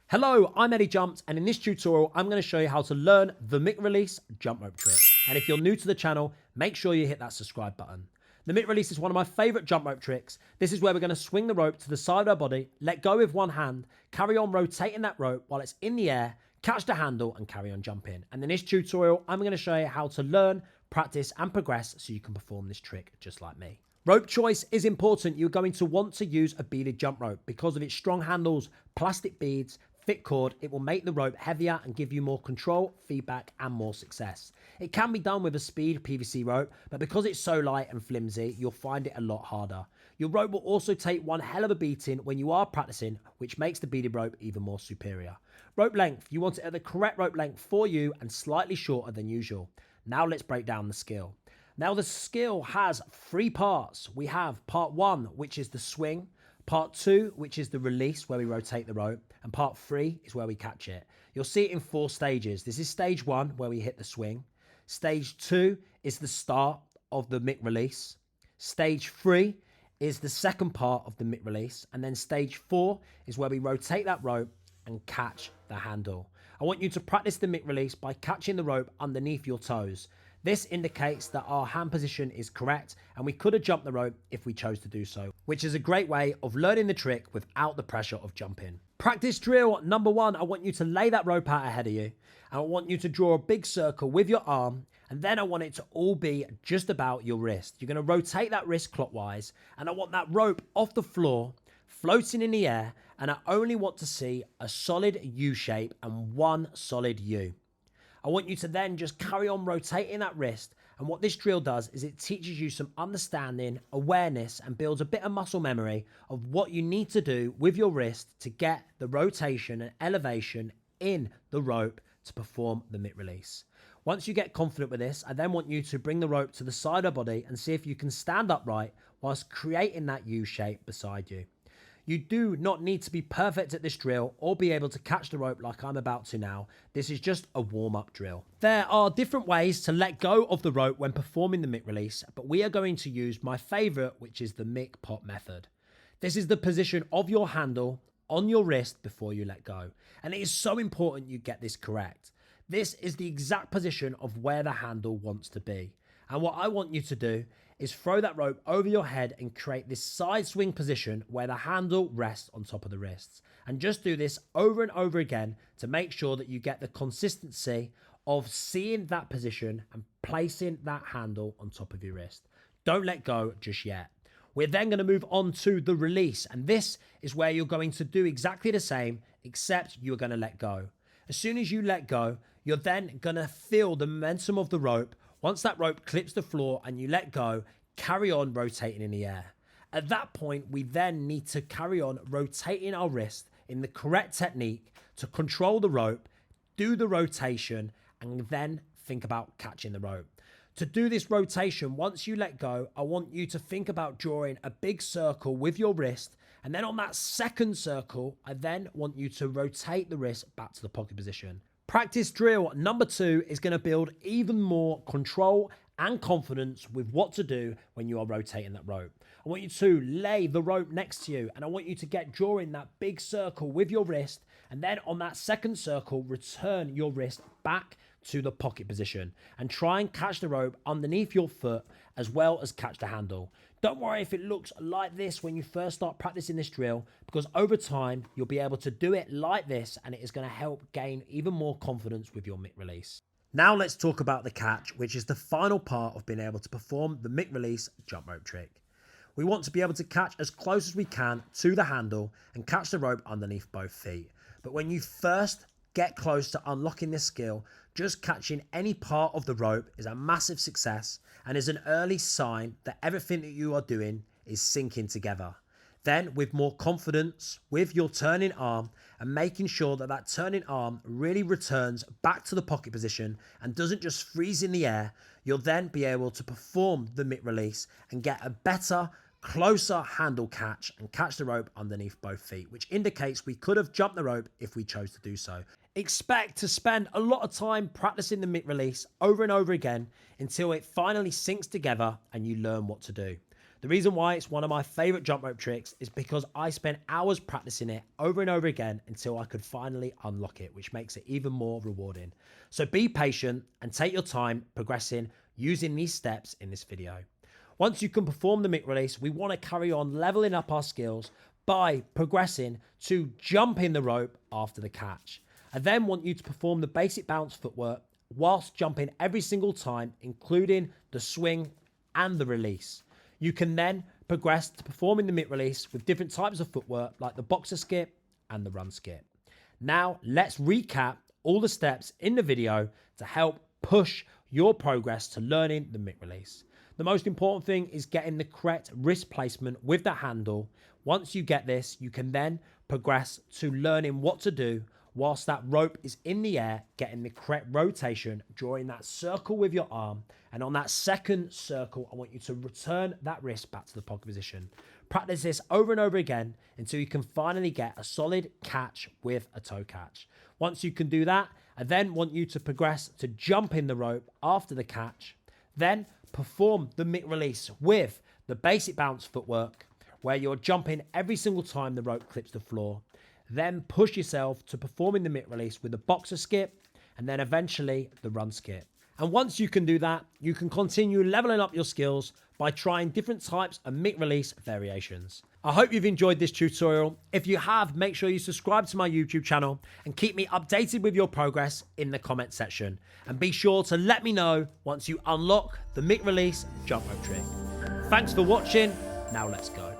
Hello, I'm Eddie Jumps, and in this tutorial, I'm going to show you how to learn the Mick Release jump rope trick. And if you're new to the channel, make sure you hit that subscribe button. The Mick Release is one of my favorite jump rope tricks. This is where we're going to swing the rope to the side of our body, let go with one hand, carry on rotating that rope while it's in the air, catch the handle, and carry on jumping. And in this tutorial, I'm going to show you how to learn, practice, and progress so you can perform this trick just like me. Rope choice is important. You're going to want to use a beaded jump rope because of its strong handles, plastic beads, thick cord. It will make the rope heavier and give you more control, feedback, and more success. It can be done with a speed PVC rope, but because it's so light and flimsy, you'll find it a lot harder. Your rope will also take one hell of a beating when you are practicing, which makes the beaded rope even more superior. Rope length, you want it at the correct rope length for you and slightly shorter than usual. Now let's break down the skill. Now the skill has three parts. We have part one, which is the swing. Part two, which is the release, where we rotate the rope. And part three is where we catch it. You'll see it in 4 stages. This is stage 1, where we hit the swing. Stage 2 is the start of the Mick Release. Stage 3 is the second part of the Mick Release. And then stage 4 is where we rotate that rope and catch the handle. I want you to practice the Mick Release by catching the rope underneath your toes. This indicates that our hand position is correct and we could have jumped the rope if we chose to do so, which is a great way of learning the trick without the pressure of jumping. Practice drill number 1, I want you to lay that rope out ahead of you. And I want you to draw a big circle with your arm, and then I want it to all be just about your wrist. You're going to rotate that wrist clockwise, and I want that rope off the floor, floating in the air, and I only want to see a solid U shape and one solid U. I want you to then just carry on rotating that wrist, and what this drill does is it teaches you some understanding, awareness, and builds a bit of muscle memory of what you need to do with your wrist to get the rotation and elevation in the rope to perform the Mick Release. Once you get confident with this, I then want you to bring the rope to the side of the body and see if you can stand upright whilst creating that U shape beside you. You do not need to be perfect at this drill or be able to catch the rope like I'm about to now. This is just a warm-up drill. There are different ways to let go of the rope when performing the Mick Release, but we are going to use my favorite, which is the Mick Pop method. This is the position of your handle on your wrist before you let go. And it is so important you get this correct. This is the exact position of where the handle wants to be. And what I want you to do is throw that rope over your head and create this side swing position where the handle rests on top of the wrists. And just do this over and over again to make sure that you get the consistency of seeing that position and placing that handle on top of your wrist. Don't let go just yet. We're then going to move on to the release. And this is where you're going to do exactly the same, except you're going to let go. As soon as you let go, you're then going to feel the momentum of the rope. Once that rope clips the floor and you let go, carry on rotating in the air. At that point, we then need to carry on rotating our wrist in the correct technique to control the rope, do the rotation, and then think about catching the rope. To do this rotation, once you let go, I want you to think about drawing a big circle with your wrist. And then on that second circle, I then want you to rotate the wrist back to the pocket position. Practice drill number 2 is going to build even more control and confidence with what to do when you are rotating that rope. I want you to lay the rope next to you, and I want you to get drawing that big circle with your wrist, and then on that second circle, return your wrist back to the pocket position and try and catch the rope underneath your foot as well as catch the handle. Don't worry if it looks like this when you first start practicing this drill, because over time you'll be able to do it like this, and it is going to help gain even more confidence with your Mick Release. Now let's talk about the catch, which is the final part of being able to perform the Mick Release jump rope trick. We want to be able to catch as close as we can to the handle and catch the rope underneath both feet. But when you first get close to unlocking this skill, just catching any part of the rope is a massive success and is an early sign that everything that you are doing is syncing together. Then, with more confidence, with your turning arm and making sure that that turning arm really returns back to the pocket position and doesn't just freeze in the air, you'll then be able to perform the Mick Release and get a better, closer handle catch and catch the rope underneath both feet, which indicates we could have jumped the rope if we chose to do so. Expect to spend a lot of time practicing the Mick Release over and over again until it finally sinks together and you learn what to do. The reason why it's one of my favorite jump rope tricks is because I spent hours practicing it over and over again until I could finally unlock it, which makes it even more rewarding. So be patient and take your time progressing using these steps in this video. Once you can perform the mick release, we want to carry on leveling up our skills by progressing to jumping the rope after the catch. I then want you to perform the basic bounce footwork whilst jumping every single time, including the swing and the release. You can then progress to performing the mick release with different types of footwork like the boxer skip and the run skip. Now let's recap all the steps in the video to help push your progress to learning the mick release. The most important thing is getting the correct wrist placement with the handle. Once you get this, you can then progress to learning what to do whilst that rope is in the air, getting the correct rotation, drawing that circle with your arm. And on that second circle, I want you to return that wrist back to the pocket position. Practice this over and over again until you can finally get a solid catch with a toe catch. Once you can do that, I then want you to progress to jumping the rope after the catch. Then perform the mick release with the basic bounce footwork, where you're jumping every single time the rope clips the floor. Then push yourself to performing the mitt release with the boxer skip and then eventually the run skip. And once you can do that, you can continue leveling up your skills by trying different types of mitt release variations. I hope you've enjoyed this tutorial. If you have, make sure you subscribe to my YouTube channel and keep me updated with your progress in the comment section. And be sure to let me know once you unlock the mick release jump rope trick. Thanks for watching. Now let's go.